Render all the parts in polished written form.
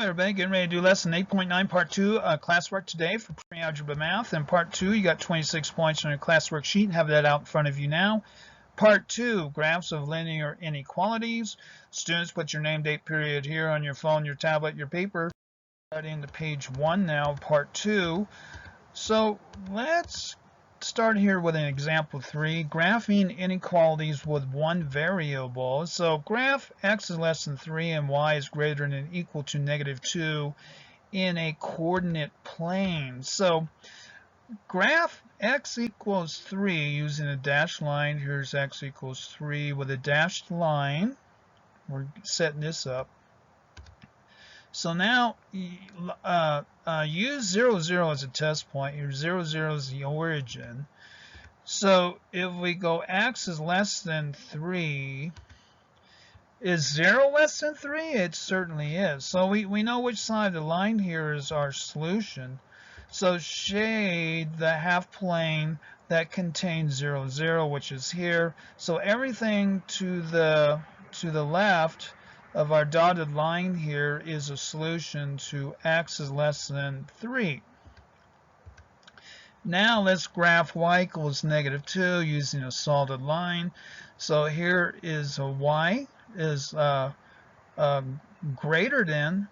Everybody, getting ready to do lesson 8.9 part 2 classwork today for pre-algebra math. In part 2 you got 26 points on your classwork sheet. Have that out in front of you now. Part 2, graphs of linear inequalities. Students, put your name, date, period here on your phone, your tablet, your paper. Starting to page 1 now, part 2. So let's start here with an example 3, graphing inequalities with one variable. So graph x is less than 3 and y is greater than or equal to -2 in a coordinate plane. So graph x equals 3 using a dashed line. Here's x equals 3 with a dashed line. We're setting this up. So now use 0, 0 as a test point. Here 0, 0 is the origin. So if we go x is less than 3, is 0 less than 3? It certainly is. So we know which side of the line here is our solution. So shade the half plane that contains 0, 0, which is here. So everything to the left of our dotted line here is a solution to x is less than 3. Now let's graph y equals -2 using a solid line. So here is a y is greater than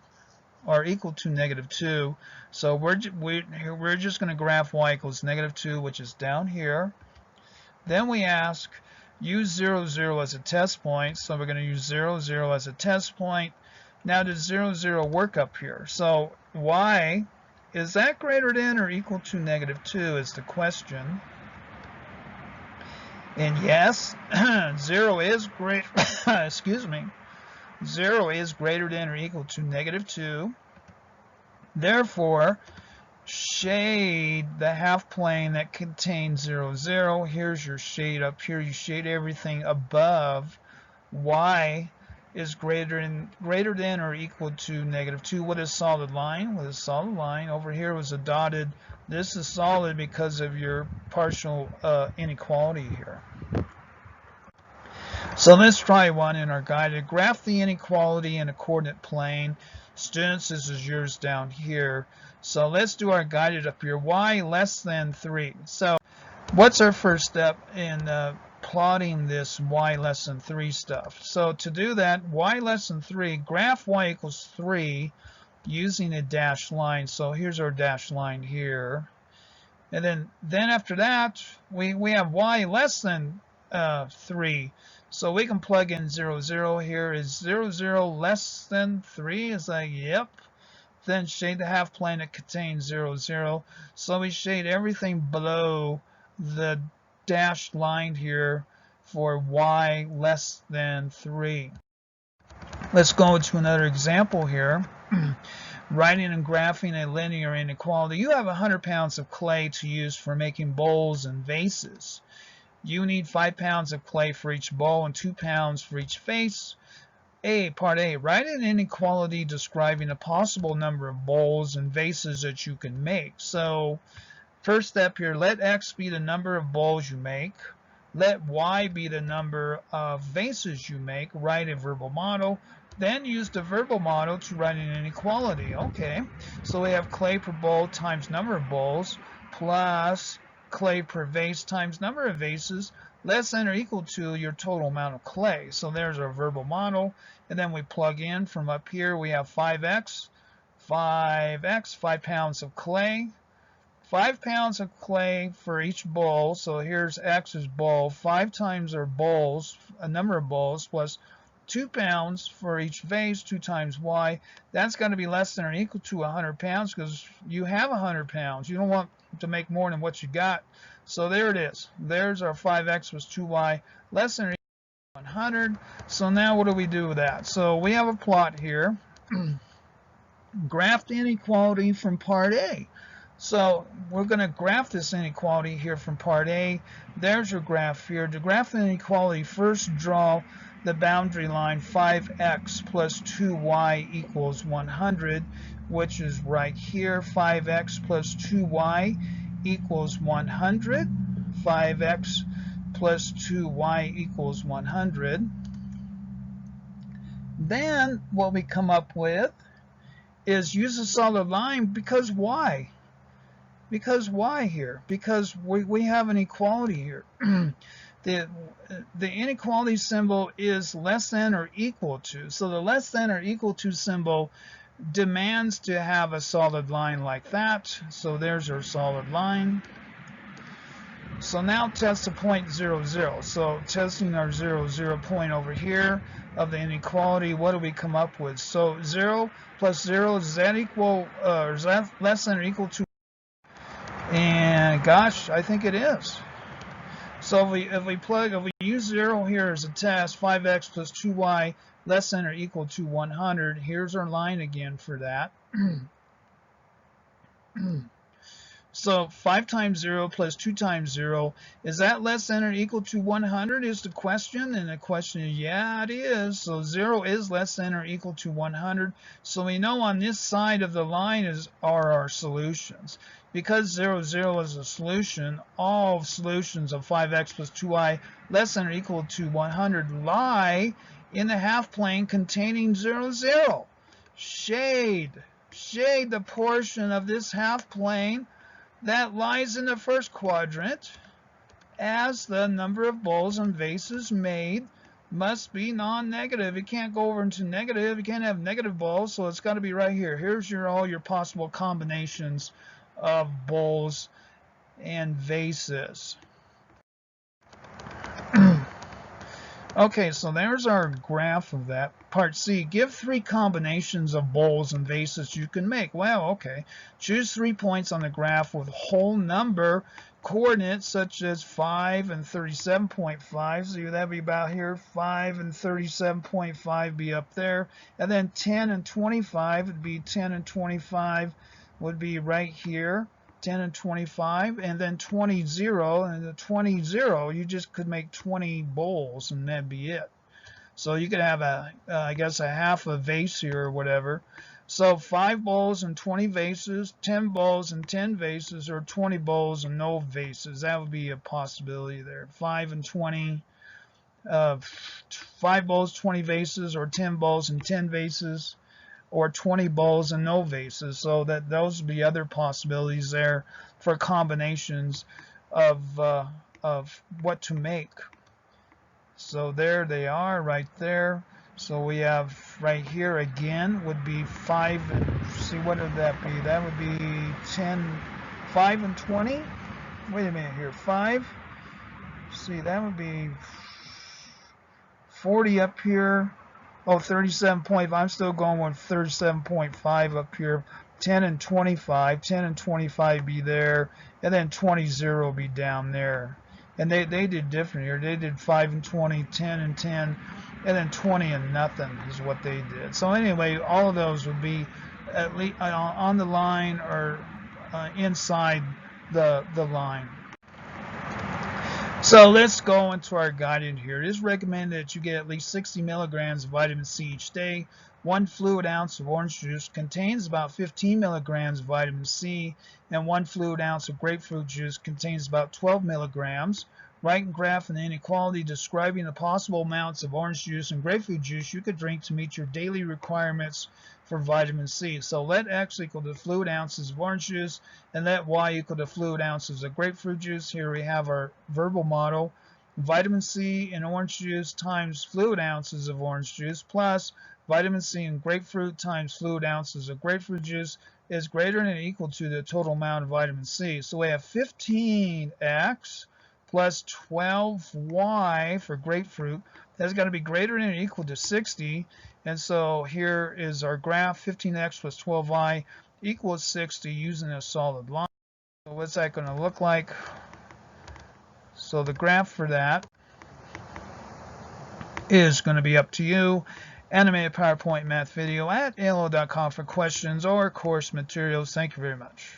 or equal to -2. So we're just going to graph y equals -2, which is down here. Then we ask, use 0, 0 as a test point. So we're going to use 0, 0 as a test point. Now does 0, 0 work up here? So y, is that greater than or equal to -2 is the question. And yes, 0 is great. Excuse me. 0 is greater than or equal to -2. Therefore, shade the half plane that contains 0, 0. Here's your shade up here. You shade everything above y is greater than or equal to -2 with a solid line. With a solid line over here was a dotted. This is solid because of your partial inequality here. So let's try one in our guide. Graph the inequality in a coordinate plane. Students, this is yours down here. So let's do our guided up here. Y less than 3. So what's our first step in plotting this y less than 3 stuff? So to do that, y less than 3, graph y equals 3 using a dashed line. So here's our dashed line here. And then after that, we have y less than 3. So we can plug in 0, 0 here. Is 0, 0 less than 3? It's like, yep. Then shade the half plane that contains 0, 0. So we shade everything below the dashed line here for y less than 3. Let's go to another example here. Writing and graphing a linear inequality. You have 100 pounds of clay to use for making bowls and vases. You need 5 pounds of clay for each bowl and 2 pounds for each vase. Part A, write an inequality describing a possible number of bowls and vases that you can make. So first step here, let x be the number of bowls you make. Let y be the number of vases you make. Write a verbal model. Then use the verbal model to write an inequality. Okay, so we have clay per bowl times number of bowls plus clay per vase times number of vases less than or equal to your total amount of clay. So there's our verbal model. And then we plug in from up here. We have 5x, 5 pounds of clay. 5 pounds of clay for each bowl. So here's x is bowl. 5 times our bowls, a number of bowls, plus 2 pounds for each vase, 2 times y. That's going to be less than or equal to 100 pounds because you have 100 pounds. You don't want to make more than what you got. So there it is. There's our 5x was 2y less than or equal to 100. So now what do we do with that? So we have a plot here. Graph the inequality from part A. So we're going to graph this inequality here from part A. There's your graph here. To graph the inequality, first draw the boundary line 5x plus 2y equals 100, which is right here. 5x plus 2y equals 100. 5x plus 2y equals 100. Then what we come up with is use a solid line, because why? Because why here? Because we have an equality here. the inequality symbol is less than or equal to. So the less than or equal to symbol demands to have a solid line like that. So there's our solid line. So now test the point 0, 0. So testing our 0, 0 point over here of the inequality, what do we come up with? So 0 plus 0, is that equal, or is that less than or equal to? And gosh, I think it is. So if we use 0 here as a test, 5x plus 2y less than or equal to 100. Here's our line again for that. So 5 times 0 plus 2 times 0, is that less than or equal to 100 is the question? And the question is, yeah, it is. So 0 is less than or equal to 100. So we know on this side of the line are our solutions. Because 0, 0 is a solution, all solutions of 5x plus 2y less than or equal to 100 lie in the half plane containing 0, 0. Shade the portion of this half plane that lies in the first quadrant, as the number of bowls and vases made must be non-negative. It can't go over into negative. You can't have negative bowls, so it's got to be right here. Here's all your possible combinations of bowls and vases. Okay, so there's our graph of that. Part C, give 3 combinations of bowls and vases you can make. Well, okay. Choose 3 points on the graph with whole number coordinates such as 5 and 37.5. So that'd be about here. 5 and 37.5 be up there. And then 10 and 25 would be 10 and 25 would be right here. 10 and 25, and then 20, 0, and the 20, 0, you just could make 20 bowls, and that'd be it. So you could have I guess a half a vase here or whatever. So 5 bowls and 20 vases, 10 bowls and 10 vases, or 20 bowls and no vases. That would be a possibility there. 5 and 20, 5 bowls, 20 vases, or 10 bowls and 10 vases, or 20 bowls and no vases. So that those would be other possibilities there for combinations of what to make. So there they are right there. So we have right here again would be 5 and, see, what would that be? That would be 10, 5 and 20. Wait a minute here, 5. See, that would be 40 up here. Oh, 37.5. I'm still going with 37.5 up here. 10 and 25. 10 and 25 be there. And then 20, 0 be down there. And they did different here. They did 5 and 20, 10 and 10, and then 20 and nothing is what they did. So anyway, all of those would be at least on the line or inside the line. So let's go into our guidance here. It is recommended that you get at least 60 milligrams of vitamin C each day. 1 fluid ounce of orange juice contains about 15 milligrams of vitamin C, and 1 fluid ounce of grapefruit juice contains about 12 milligrams. Write and graph an inequality describing the possible amounts of orange juice and grapefruit juice you could drink to meet your daily requirements for vitamin C. So let X equal to fluid ounces of orange juice, and let Y equal to fluid ounces of grapefruit juice. Here we have our verbal model. Vitamin C in orange juice times fluid ounces of orange juice plus vitamin C in grapefruit times fluid ounces of grapefruit juice is greater than or equal to the total amount of vitamin C. So we have 15x plus 12y for grapefruit. That's got to be greater than or equal to 60. And so here is our graph, 15x plus 12y equals 60 using a solid line. So what's that going to look like? So the graph for that is going to be up to you. Animated PowerPoint math video at AOL.com for questions or course materials. Thank you very much.